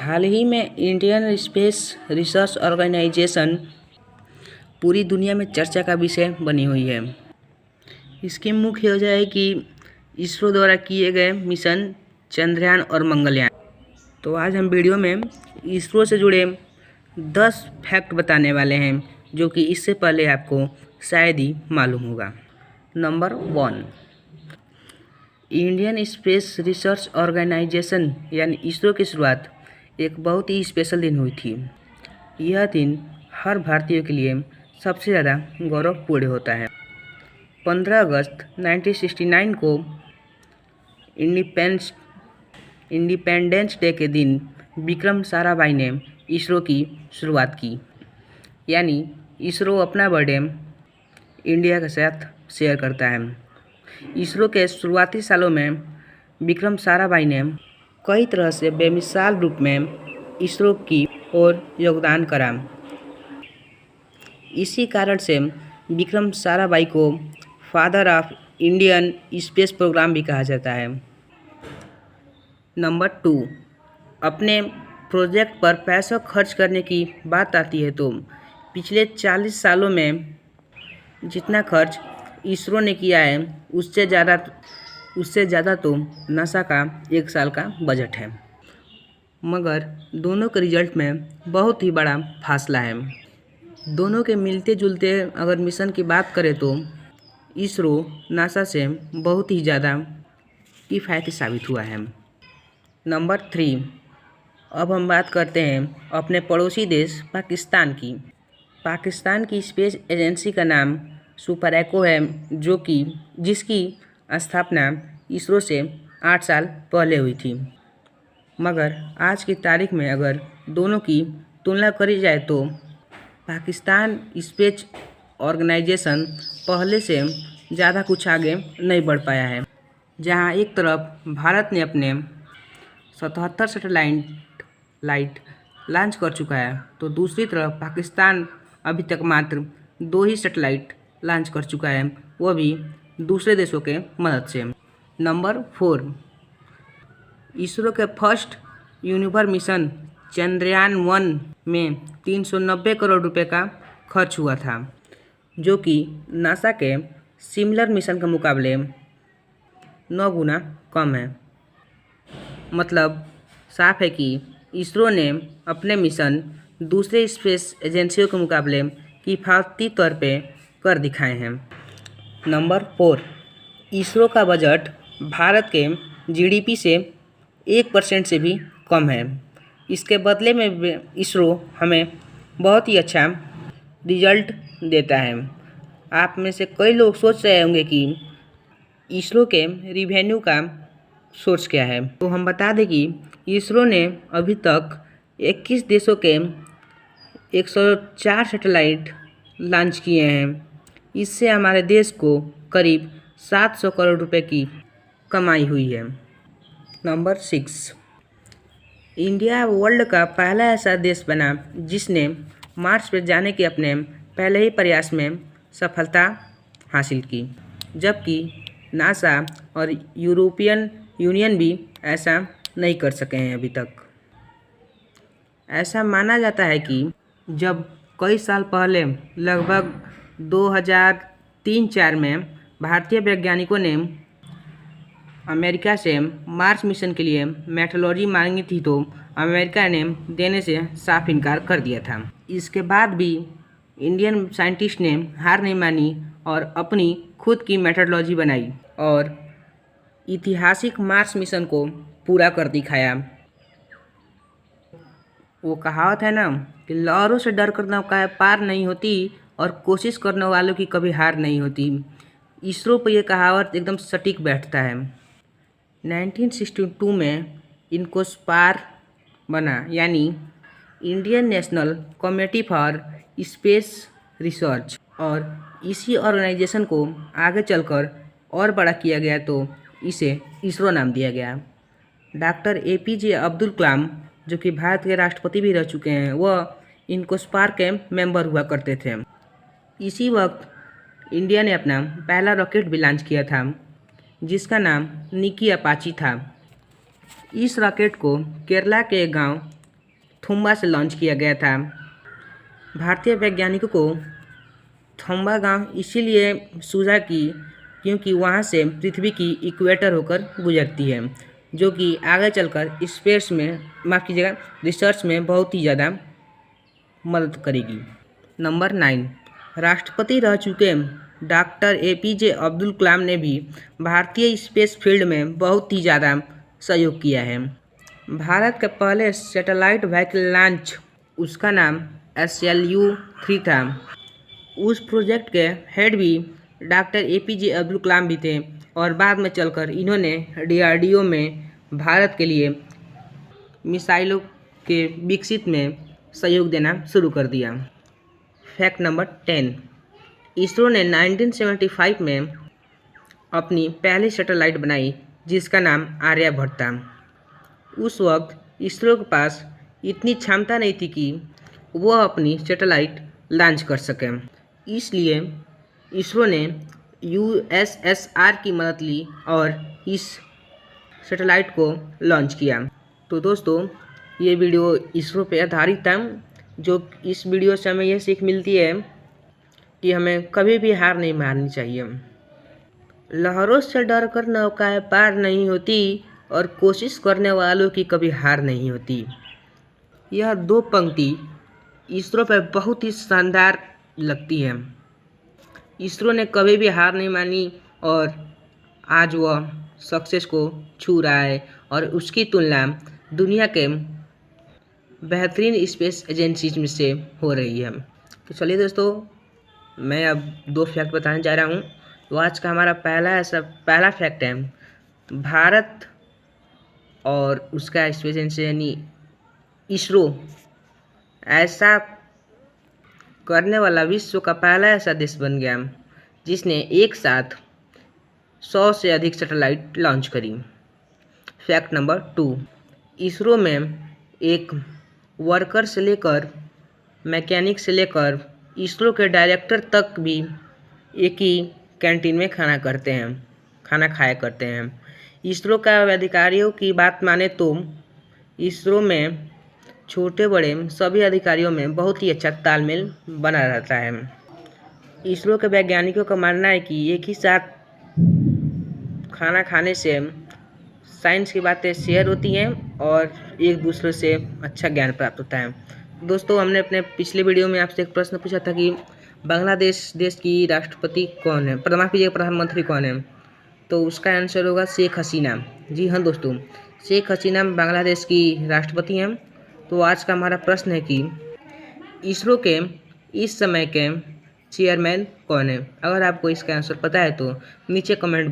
हाल ही में Indian space research organisation पूरी दुनिया में चर्चा का विषय बनी हुई है। इसकी मुख्य वजह है कि इसरो द्वारा किए गए मिशन चंद्रयान और मंगलयान। तो आज हम वीडियो में इसरो से जुड़े 10 फैक्ट बताने वाले हैं जो कि इससे पहले आपको शायद ही मालूम होगा। Number 1, Indian space research organisation यानी इसरो की शुरुआत एक बहुत ही स्पेशल दिन हुई थी। यह दिन हर भारतीय के लिए सबसे ज़्यादा गौरवपूर्ण होता है। 15 अगस्त 1969 को इंडिपेंडेंस डे के दिन विक्रम साराभाई ने इसरो की शुरुआत की। यानी इसरो अपना बर्थडे इंडिया के साथ शेयर करता है। इसरो के शुरुआती सालों में विक्रम साराभाई ने कई तरह से बेमिसाल रूप में इसरो की ओर योगदान करा। इसी कारण से विक्रम साराभाई को father of Indian space programme भी कहा जाता है। नंबर 2, अपने प्रोजेक्ट पर पैसा खर्च करने की बात आती है तो पिछले 40 सालों में जितना खर्च इसरो ने किया है उससे ज़्यादा तो नासा का एक साल का बजट है। मगर दोनों के रिजल्ट में बहुत ही बड़ा फासला है। दोनों के मिलते जुलते अगर मिशन की बात करें तो इसरो नासा से बहुत ही ज़्यादा किफ़ायती साबित हुआ है। नंबर 3, अब हम बात करते हैं अपने पड़ोसी देश पाकिस्तान की। पाकिस्तान की स्पेस एजेंसी का नाम सुपर एको है जिसकी स्थापना इसरो से 8 साल पहले हुई थी। मगर आज की तारीख में अगर दोनों की तुलना करी जाए तो पाकिस्तान स्पेस ऑर्गेनाइजेशन पहले से ज़्यादा कुछ आगे नहीं बढ़ पाया है। जहां एक तरफ भारत ने अपने 77 सैटेलाइट लॉन्च कर चुका है तो दूसरी तरफ पाकिस्तान अभी तक मात्र 2 ही सैटेलाइट लॉन्च कर चुका है, वो भी दूसरे देशों के मदद से। नंबर 4, इसरो के फर्स्ट यूनिवर्स मिशन चंद्रयान 1 में 390 करोड़ रुपए का खर्च हुआ था, जो कि नासा के सिमिलर मिशन के मुकाबले 9 गुना कम है। मतलब साफ है कि इसरो ने अपने मिशन दूसरे स्पेस एजेंसियों के मुकाबले किफ़ायती तौर पे कर दिखाए हैं। नंबर 4, इसरो का बजट भारत के जीडीपी से 1% से भी कम है। इसके बदले में इसरो हमें बहुत ही अच्छा रिजल्ट देता है। आप में से कई लोग सोच रहे होंगे कि इसरो के रिवेन्यू का सोर्स क्या है, तो हम बता दें कि इसरो ने अभी तक 21 देशों के 104 सैटेलाइट लॉन्च किए हैं। इससे हमारे देश को करीब 700 करोड़ रुपए की कमाई हुई है। नंबर 6, इंडिया वर्ल्ड का पहला ऐसा देश बना जिसने मार्स पर जाने के अपने पहले ही प्रयास में सफलता हासिल की, जबकि नासा और यूरोपियन यूनियन भी ऐसा नहीं कर सके हैं अभी तक। ऐसा माना जाता है कि जब कई साल पहले लगभग 2003-4 में भारतीय वैज्ञानिकों ने अमेरिका से मार्स मिशन के लिए मेट्रोलॉजी मांगी थी तो अमेरिका ने देने से साफ इनकार कर दिया था। इसके बाद भी इंडियन साइंटिस्ट ने हार नहीं मानी और अपनी खुद की मेट्रोलॉजी बनाई और ऐतिहासिक मार्स मिशन को पूरा कर दिखाया। वो कहावत है ना कि लहरों से डर कर नौकाएं पार नहीं होती और कोशिश करने वालों की कभी हार नहीं होती। इसरो पर यह कहावत एकदम सटीक बैठता है। 1962 में इनकोस्पार बना, यानी Indian national committee for space research, और इसी ऑर्गेनाइजेशन को आगे चलकर और बड़ा किया गया तो इसे इसरो नाम दिया गया। डॉक्टर APJ अब्दुल कलाम, जो कि भारत के राष्ट्रपति भी रह चुके हैं, वह इनकोस्पार के मेंबर हुआ करते थे। इसी वक्त इंडिया ने अपना पहला रॉकेट भी लॉन्च किया था जिसका नाम निकी अपाची था। इस रॉकेट को केरला के गांव थुम्बा से लॉन्च किया गया था। भारतीय वैज्ञानिकों को थुम्बा गांव इसीलिए सूझा क्योंकि वहां से पृथ्वी की इक्वेटर होकर गुजरती है, जो कि आगे चलकर स्पेस में माफ़ कीजिएगा रिसर्च में बहुत ही ज़्यादा मदद करेगी। नंबर 9, राष्ट्रपति रह चुके डॉक्टर APJ अब्दुल कलाम ने भी भारतीय स्पेस फील्ड में बहुत ही ज़्यादा सहयोग किया है। भारत के पहले सैटेलाइट व्हीकल लॉन्च उसका नाम SLU-3 था। उस प्रोजेक्ट के हेड भी डॉक्टर APJ अब्दुल कलाम भी थे और बाद में चलकर इन्होंने DRDO में भारत के लिए मिसाइलों के विकसित में सहयोग देना शुरू कर दिया। फैक्ट नंबर 10, इसरो ने 1975 में अपनी पहली सैटेलाइट बनाई जिसका नाम आर्यभट्ट था। उस वक्त इसरो के पास इतनी क्षमता नहीं थी कि वह अपनी सैटेलाइट लॉन्च कर सके, इसलिए इसरो ने USSR की मदद ली और इस सैटेलाइट को लॉन्च किया। तो दोस्तों, ये वीडियो इसरो पे आधारित था। जो इस वीडियो से हमें यह सीख मिलती है कि हमें कभी भी हार नहीं माननी चाहिए। लहरों से डरकर नौकाएं पार नहीं होती और कोशिश करने वालों की कभी हार नहीं होती। यह 2 पंक्ति इसरो पर बहुत ही शानदार लगती है। इसरो ने कभी भी हार नहीं मानी और आज वह सक्सेस को छू रहा है और उसकी तुलना दुनिया के बेहतरीन स्पेस एजेंसीज में से हो रही है। तो चलिए दोस्तों, मैं अब 2 फैक्ट बताने जा रहा हूँ। तो आज का हमारा पहला फैक्ट है, भारत और उसका स्पेस एजेंसी यानी इसरो ऐसा करने वाला विश्व का पहला ऐसा देश बन गया जिसने एक साथ 100 से अधिक सैटेलाइट लॉन्च करी। फैक्ट नंबर 2, इसरो में एक वर्कर से लेकर मैकेनिक से लेकर इसरो के डायरेक्टर तक भी एक ही कैंटीन में खाना खाया करते हैं। इसरो का अधिकारियों की बात माने तो इसरो में छोटे बड़े सभी अधिकारियों में बहुत ही अच्छा तालमेल बना रहता है। इसरो के वैज्ञानिकों का मानना है कि एक ही साथ खाना खाने से साइंस की बातें शेयर होती हैं और एक दूसरे से अच्छा ज्ञान प्राप्त होता है। दोस्तों, हमने अपने पिछले वीडियो में आपसे एक प्रश्न पूछा था कि बांग्लादेश देश की राष्ट्रपति कौन है, प्रधानमंत्री कौन है? तो उसका आंसर होगा शेख हसीना। जी हाँ दोस्तों, शेख हसीना बांग्लादेश की राष्ट्रपति हैं। तो आज का हमारा प्रश्न है कि इसरो के इस समय के चेयरमैन कौन है? अगर आपको इसका आंसर पता है तो नीचे कमेंट